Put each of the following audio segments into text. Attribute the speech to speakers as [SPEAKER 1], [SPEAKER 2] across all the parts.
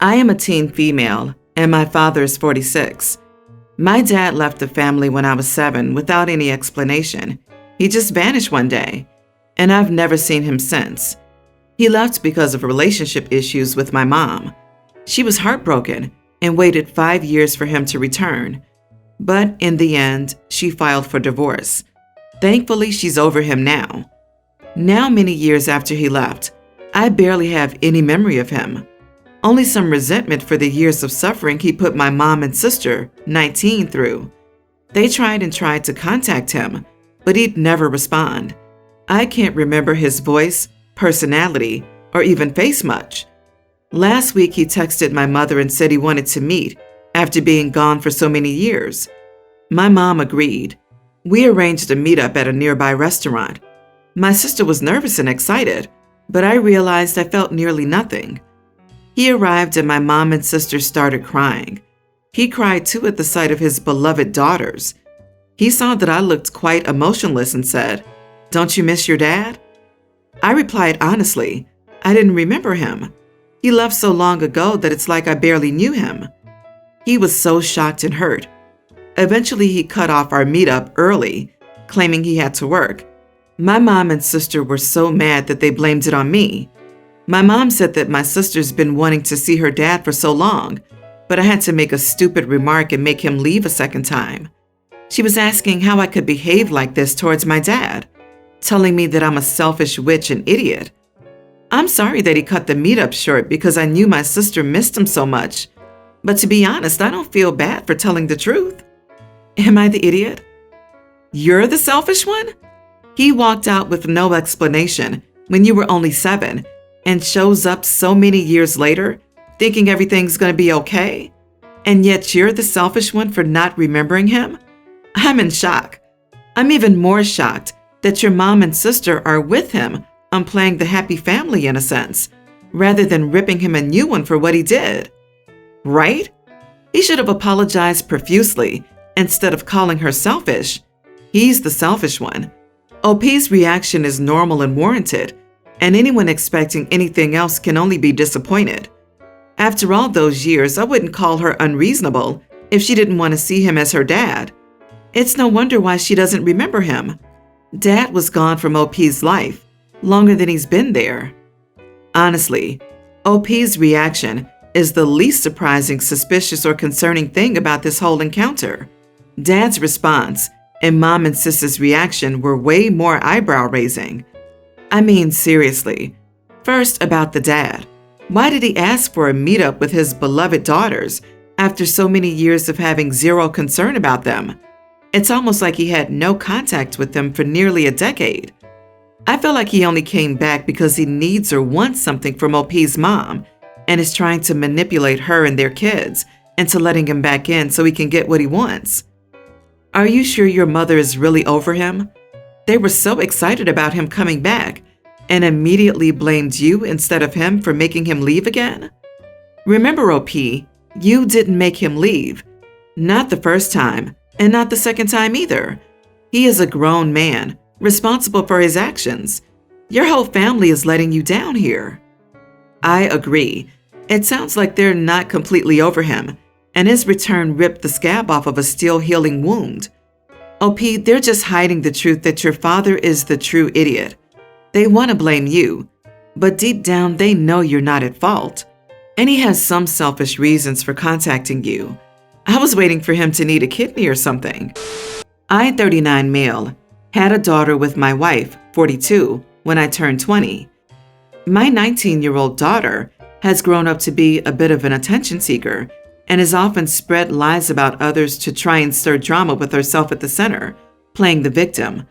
[SPEAKER 1] I am a teen female, and my father is 46. My dad left the family when I was 7 without any explanation. He just vanished one day, and I've never seen him since. He left because of relationship issues with my mom. She was heartbroken and waited 5 years for him to return. But in the end, she filed for divorce. Thankfully, she's over him now. Now, many years after he left, I barely have any memory of him. Only some resentment for the years of suffering he put my mom and sister, 19, through. They tried and tried to contact him, but he'd never respond. I can't remember his voice, personality, or even face much. Last week, he texted my mother and said he wanted to meet after being gone for so many years. My mom agreed. We arranged a meetup at a nearby restaurant. My sister was nervous and excited, but I realized I felt nearly nothing. He arrived and my mom and sister started crying. He cried too at the sight of his beloved daughters. He saw that I looked quite emotionless and said, "Don't you miss your dad?" I replied honestly, I didn't remember him. He left so long ago that it's like I barely knew him. He was so shocked and hurt. Eventually, he cut off our meetup early, claiming he had to work. My mom and sister were so mad that they blamed it on me. My mom said that my sister's been wanting to see her dad for so long, but I had to make a stupid remark and make him leave a second time. She was asking how I could behave like this towards my dad, telling me that I'm a selfish witch and idiot. I'm sorry that he cut the meetup short because I knew my sister missed him so much. But to be honest, I don't feel bad for telling the truth. Am I the idiot? You're the selfish one? He walked out with no explanation when you were only 7 and shows up so many years later thinking everything's going to be okay. And yet you're the selfish one for not remembering him? I'm in shock. I'm even more shocked that your mom and sister are with him on playing the happy family in a sense, rather than ripping him a new one for what he did. Right? He should have apologized profusely instead of calling her selfish. He's the selfish one. OP's reaction is normal and warranted, and anyone expecting anything else can only be disappointed. After all those years, I wouldn't call her unreasonable if she didn't want to see him as her dad. It's no wonder why she doesn't remember him. Dad was gone from OP's life longer than he's been there. Honestly, OP's reaction is the least surprising, suspicious, or concerning thing about this whole encounter. Dad's response and Mom and Sis's reaction were way more eyebrow-raising. I mean, seriously. First, about the dad. Why did he ask for a meetup with his beloved daughters after so many years of having zero concern about them? It's almost like he had no contact with them for nearly a decade. I feel like he only came back because he needs or wants something from OP's mom and is trying to manipulate her and their kids into letting him back in so he can get what he wants. Are you sure your mother is really over him? They were so excited about him coming back and immediately blamed you instead of him for making him leave again? Remember, OP, you didn't make him leave. Not the first time, and not the second time either. He is a grown man, responsible for his actions. Your whole family is letting you down here. I agree. It sounds like they're not completely over him, and his return ripped the scab off of a still healing wound. OP, they're just hiding the truth that your father is the true idiot. They want to blame you, but deep down they know you're not at fault. And he has some selfish reasons for contacting you. I was waiting for him to need a kidney or something. I, 39 male, had a daughter with my wife, 42, when I turned 20. My 19-year-old daughter has grown up to be a bit of an attention seeker and has often spread lies about others to try and stir drama with herself at the center, playing the victim.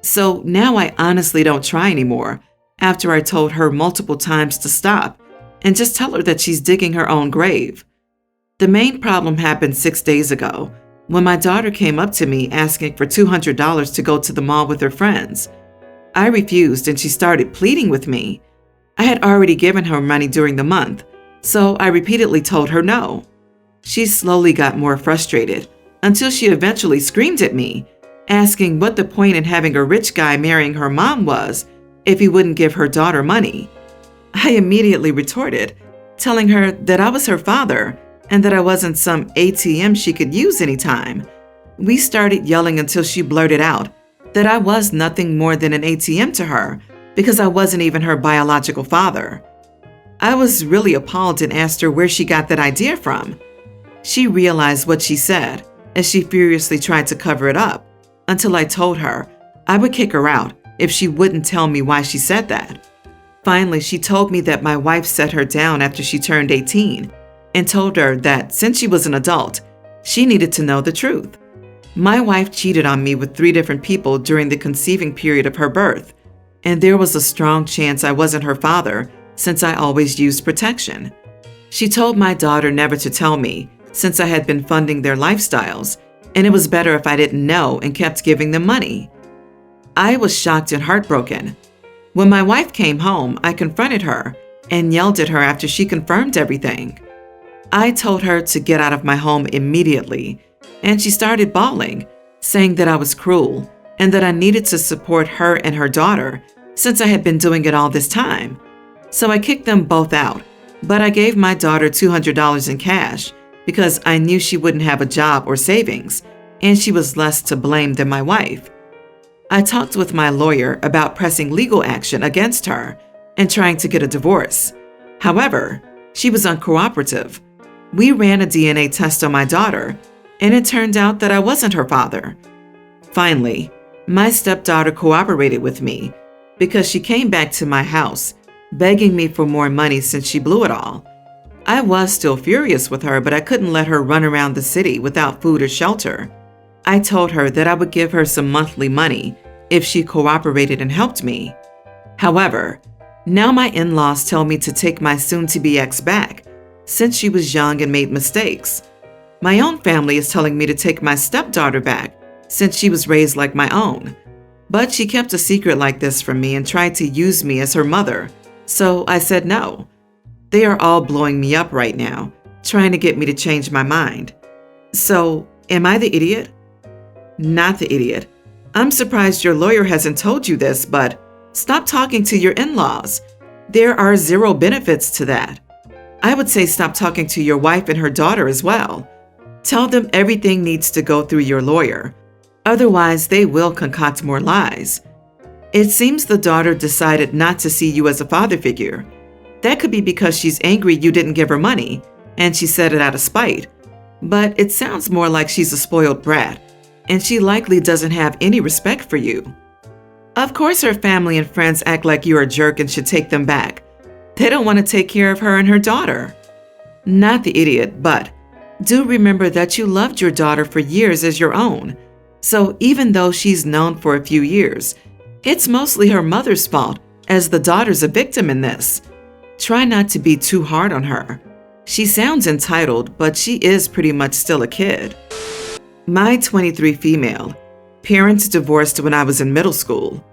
[SPEAKER 1] So now I honestly don't try anymore after I told her multiple times to stop and just tell her that she's digging her own grave. The main problem happened 6 days ago when my daughter came up to me asking for $200 to go to the mall with her friends. I refused and she started pleading with me. I had already given her money during the month, so I repeatedly told her no. She slowly got more frustrated until she eventually screamed at me, asking what the point in having a rich guy marrying her mom was if he wouldn't give her daughter money. I immediately retorted, telling her that I was her father and that I wasn't some ATM she could use anytime. We started yelling until she blurted out that I was nothing more than an ATM to her because I wasn't even her biological father. I was really appalled and asked her where she got that idea from. She realized what she said as she furiously tried to cover it up until I told her I would kick her out if she wouldn't tell me why she said that. Finally, she told me that my wife set her down after she turned 18 and told her that since she was an adult, she needed to know the truth. My wife cheated on me with 3 different people during the conceiving period of her birth, and there was a strong chance I wasn't her father since I always used protection. She told my daughter never to tell me since I had been funding their lifestyles, and it was better if I didn't know and kept giving them money. I was shocked and heartbroken. When my wife came home, I confronted her and yelled at her after she confirmed everything. I told her to get out of my home immediately, and she started bawling, saying that I was cruel and that I needed to support her and her daughter since I had been doing it all this time. So I kicked them both out, but I gave my daughter $200 in cash because I knew she wouldn't have a job or savings, and she was less to blame than my wife. I talked with my lawyer about pressing legal action against her and trying to get a divorce. However, she was uncooperative. We ran a DNA test on my daughter, and it turned out that I wasn't her father. Finally, my stepdaughter cooperated with me because she came back to my house, begging me for more money since she blew it all. I was still furious with her, but I couldn't let her run around the city without food or shelter. I told her that I would give her some monthly money if she cooperated and helped me. However, now my in-laws tell me to take my soon-to-be ex back since she was young and made mistakes. My own family is telling me to take my stepdaughter back since she was raised like my own. But she kept a secret like this from me and tried to use me as her mother, so I said no. They are all blowing me up right now, trying to get me to change my mind. So, am I the idiot? Not the idiot. I'm surprised your lawyer hasn't told you this, but stop talking to your in-laws. There are 0 benefits to that. I would say stop talking to your wife and her daughter as well. Tell them everything needs to go through your lawyer. Otherwise, they will concoct more lies. It seems the daughter decided not to see you as a father figure. That could be because she's angry you didn't give her money, and she said it out of spite. But it sounds more like she's a spoiled brat, and she likely doesn't have any respect for you. Of course her family and friends act like you're a jerk and should take them back. They don't want to take care of her and her daughter. Not the idiot, but do remember that you loved your daughter for years as your own. So even though she's known for a few years, it's mostly her mother's fault, as the daughter's a victim in this. Try not to be too hard on her. She sounds entitled, but she is pretty much still a kid. My 23 female. Parents divorced when I was in middle school.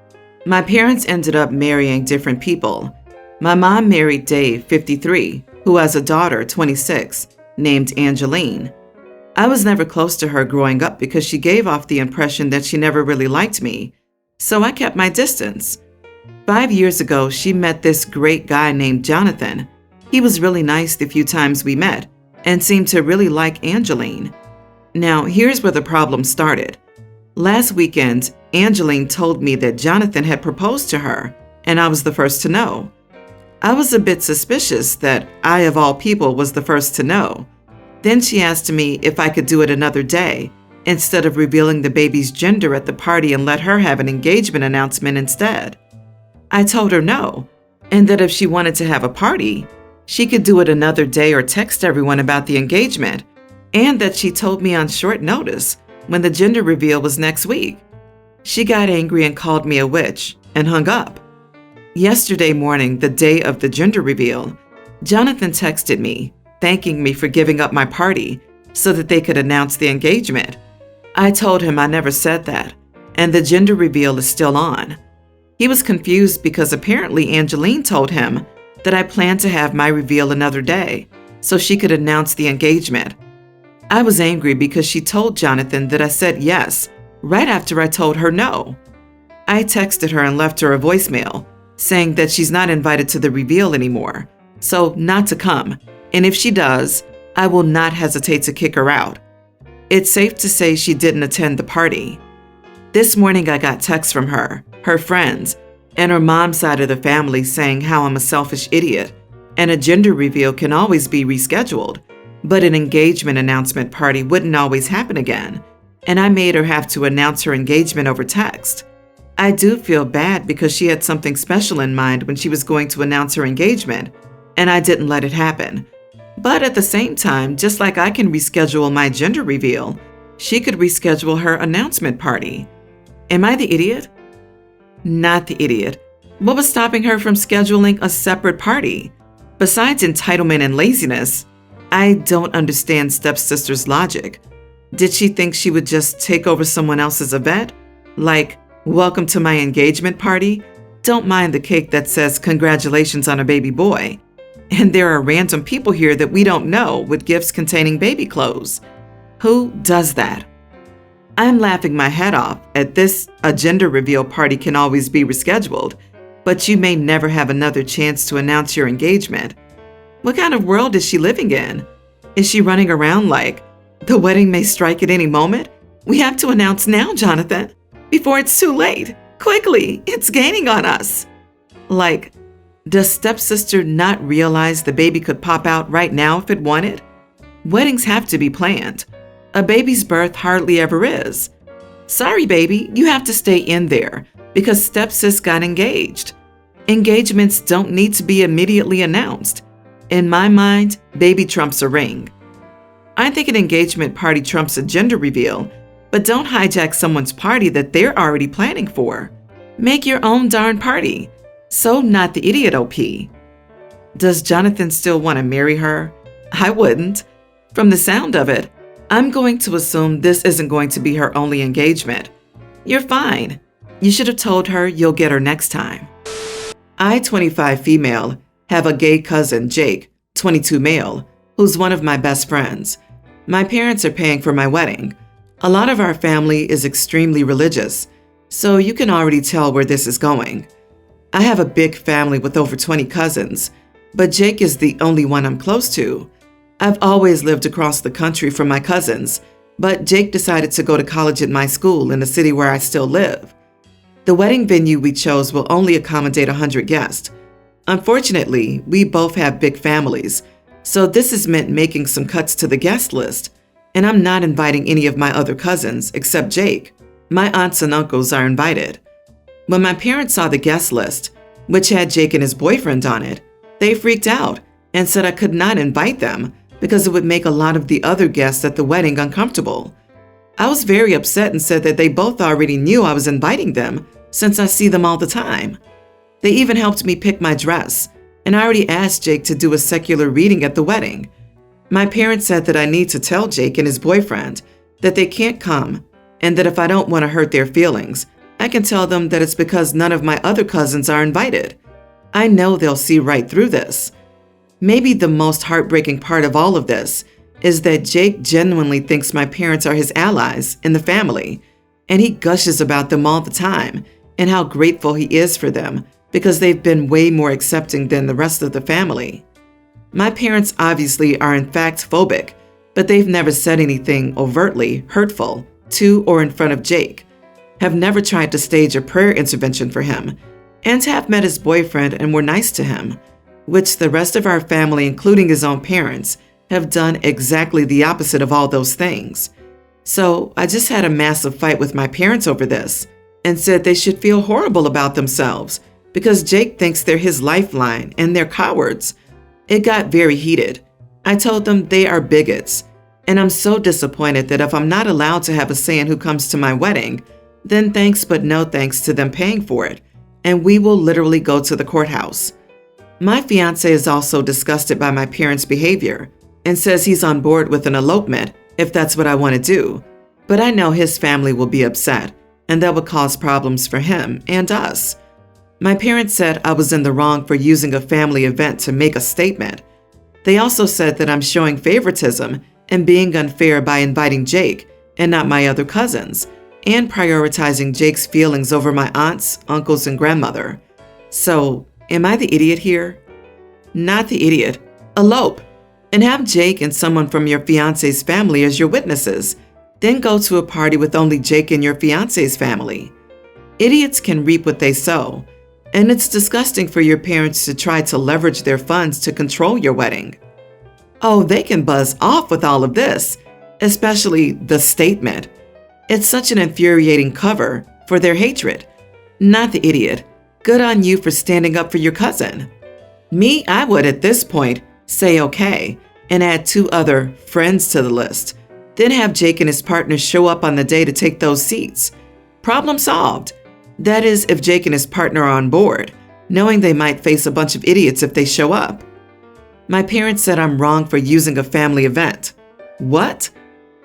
[SPEAKER 1] My parents ended up marrying different people. My mom married Dave, 53, who has a daughter, 26, named Angeline. I was never close to her growing up because she gave off the impression that she never really liked me, so I kept my distance. 5 years ago, she met this great guy named Jonathan. He was really nice the few times we met and seemed to really like Angeline. Now, here's where the problem started. Last weekend, Angeline told me that Jonathan had proposed to her, and I was the first to know. I was a bit suspicious that I, of all people, was the first to know. Then she asked me if I could do it another day, instead of revealing the baby's gender at the party and let her have an engagement announcement instead. I told her no, and that if she wanted to have a party, she could do it another day or text everyone about the engagement, and that she told me on short notice when the gender reveal was next week. She got angry and called me a witch and hung up. Yesterday morning, the day of the gender reveal, Jonathan texted me, thanking me for giving up my party so that they could announce the engagement. I told him I never said that, and the gender reveal is still on. He was confused because apparently Angeline told him that I planned to have my reveal another day so she could announce the engagement. I was angry because she told Jonathan that I said yes right after I told her no. I texted her and left her a voicemail saying that she's not invited to the reveal anymore, so not to come. And if she does, I will not hesitate to kick her out. It's safe to say she didn't attend the party. This morning I got texts from her friends, and her mom's side of the family saying how I'm a selfish idiot, and a gender reveal can always be rescheduled, but an engagement announcement party wouldn't always happen again, and I made her have to announce her engagement over text. I do feel bad because she had something special in mind when she was going to announce her engagement, and I didn't let it happen. But at the same time, just like I can reschedule my gender reveal, she could reschedule her announcement party. Am I the idiot? Not the idiot. What was stopping her from scheduling a separate party? Besides entitlement and laziness, I don't understand stepsister's logic. Did she think she would just take over someone else's event? Like, welcome to my engagement party? Don't mind the cake that says congratulations on a baby boy. And there are random people here that we don't know with gifts containing baby clothes. Who does that? I'm laughing my head off at this. A gender reveal party can always be rescheduled, but you may never have another chance to announce your engagement. What kind of world is she living in? Is she running around like, the wedding may strike at any moment? We have to announce now, Jonathan, before it's too late. Quickly, it's gaining on us. Like, does stepsister not realize the baby could pop out right now if it wanted? Weddings have to be planned. A baby's birth hardly ever is. Sorry, baby, you have to stay in there because stepsis got engaged. Engagements don't need to be immediately announced. In my mind, baby trumps a ring. I think an engagement party trumps a gender reveal, but don't hijack someone's party that they're already planning for. Make your own darn party. So not the idiot OP. Does Jonathan still want to marry her? I wouldn't. From the sound of it, I'm going to assume this isn't going to be her only engagement. You're fine. You should have told her you'll get her next time. I, 25 female, have a gay cousin, Jake, 22 male, who's one of my best friends. My parents are paying for my wedding. A lot of our family is extremely religious, so you can already tell where this is going. I have a big family with over 20 cousins, but Jake is the only one I'm close to. I've always lived across the country from my cousins, but Jake decided to go to college at my school in the city where I still live. The wedding venue we chose will only accommodate 100 guests. Unfortunately, we both have big families, so this has meant making some cuts to the guest list, and I'm not inviting any of my other cousins except Jake. My aunts and uncles are invited. When my parents saw the guest list, which had Jake and his boyfriend on it, they freaked out and said I could not invite them because it would make a lot of the other guests at the wedding uncomfortable. I was very upset and said that they both already knew I was inviting them since I see them all the time. They even helped me pick my dress, and I already asked Jake to do a secular reading at the wedding. My parents said that I need to tell Jake and his boyfriend that they can't come and that if I don't want to hurt their feelings, I can tell them that it's because none of my other cousins are invited. I know they'll see right through this. Maybe the most heartbreaking part of all of this is that Jake genuinely thinks my parents are his allies in the family, and he gushes about them all the time and how grateful he is for them because they've been way more accepting than the rest of the family. My parents obviously are in fact phobic, but they've never said anything overtly hurtful to or in front of Jake, have never tried to stage a prayer intervention for him, and have met his boyfriend and were nice to him, which the rest of our family, including his own parents, have done exactly the opposite of all those things. So I just had a massive fight with my parents over this and said they should feel horrible about themselves because Jake thinks they're his lifeline and they're cowards. It got very heated. I told them they are bigots, and I'm so disappointed that if I'm not allowed to have a say in who comes to my wedding, then thanks but no thanks to them paying for it, and we will literally go to the courthouse. My fiance is also disgusted by my parents' behavior and says he's on board with an elopement if that's what I want to do, but I know his family will be upset, and that would cause problems for him and us. My parents said I was in the wrong for using a family event to make a statement. They also said that I'm showing favoritism and being unfair by inviting Jake and not my other cousins, and prioritizing Jake's feelings over my aunts, uncles, and grandmother. So, am I the idiot here? Not the idiot. Elope and have Jake and someone from your fiance's family as your witnesses. Then go to a party with only Jake and your fiance's family. Idiots can reap what they sow, and it's disgusting for your parents to try to leverage their funds to control your wedding. Oh, they can buzz off with all of this, especially the statement. It's such an infuriating cover for their hatred. Not the idiot. Good on you for standing up for your cousin. Me, I would at this point say okay and add 2 other friends to the list. Then have Jake and his partner show up on the day to take those seats. Problem solved. That is, if Jake and his partner are on board, knowing they might face a bunch of idiots if they show up. My parents said I'm wrong for using a family event. What?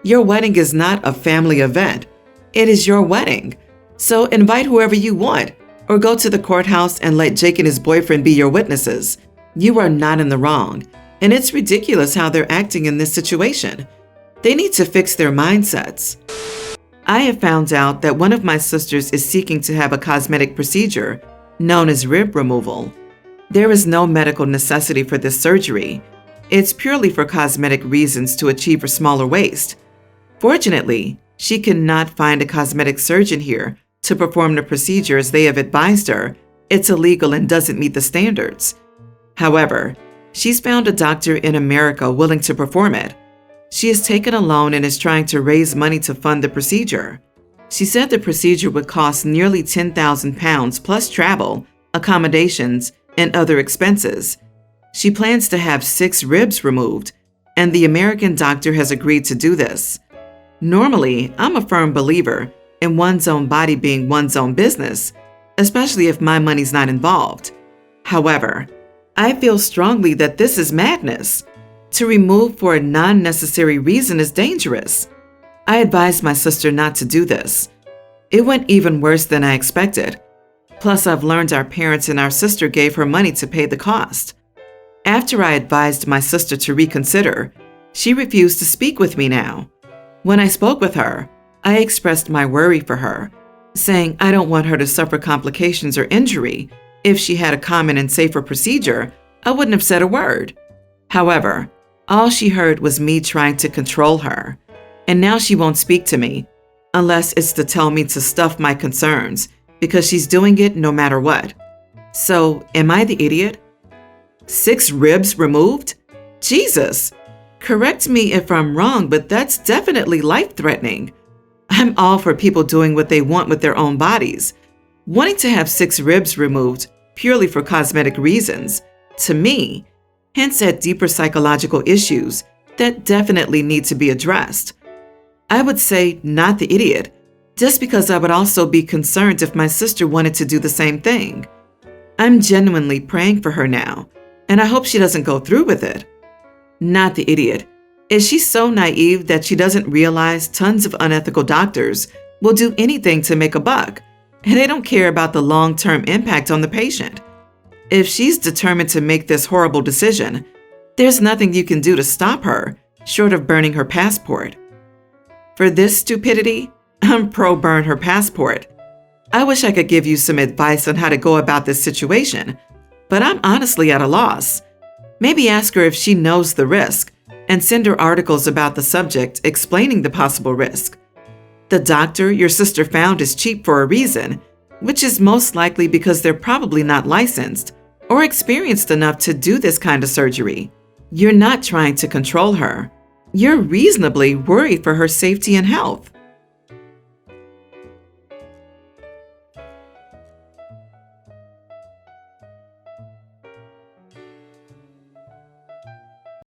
[SPEAKER 1] Your wedding is not a family event. It is your wedding. So invite whoever you want, or go to the courthouse and let Jake and his boyfriend be your witnesses. You are not in the wrong, and it's ridiculous how they're acting in this situation. They need to fix their mindsets. I have found out that one of my sisters is seeking to have a cosmetic procedure known as rib removal. There is no medical necessity for this surgery. It's purely for cosmetic reasons to achieve a smaller waist. Fortunately, she cannot find a cosmetic surgeon here to perform the procedure as they have advised her it's illegal and doesn't meet the standards. However, she's found a doctor in America willing to perform it. She has taken a loan and is trying to raise money to fund the procedure. She said the procedure would cost nearly £10,000 plus travel, accommodations, and other expenses. She plans to have 6 ribs removed, and the American doctor has agreed to do this. Normally, I'm a firm believer in one's own body being one's own business, especially if my money's not involved. However, I feel strongly that this is madness. To remove for a non-necessary reason is dangerous. I advised my sister not to do this. It went even worse than I expected. Plus, I've learned our parents and our sister gave her money to pay the cost. After I advised my sister to reconsider, she refused to speak with me now. When I spoke with her, I expressed my worry for her, saying I don't want her to suffer complications or injury. If she had a common and safer procedure, I wouldn't have said a word. However, all she heard was me trying to control her, and now she won't speak to me unless it's to tell me to stuff my concerns because she's doing it no matter what. So, am I the idiot? 6 ribs removed? Jesus! Correct me if I'm wrong, but that's definitely life-threatening. I'm all for people doing what they want with their own bodies. Wanting to have 6 ribs removed purely for cosmetic reasons, to me, hints at deeper psychological issues that definitely need to be addressed. I would say not the idiot, just because I would also be concerned if my sister wanted to do the same thing. I'm genuinely praying for her now, and I hope she doesn't go through with it. Not the idiot. Is she so naive that she doesn't realize tons of unethical doctors will do anything to make a buck, and they don't care about the long-term impact on the patient? If she's determined to make this horrible decision, there's nothing you can do to stop her, short of burning her passport. For this stupidity, I'm pro-burn her passport. I wish I could give you some advice on how to go about this situation, but I'm honestly at a loss. Maybe ask her if she knows the risk, and send her articles about the subject explaining the possible risk. The doctor your sister found is cheap for a reason, which is most likely because they're probably not licensed or experienced enough to do this kind of surgery. You're not trying to control her. You're reasonably worried for her safety and health.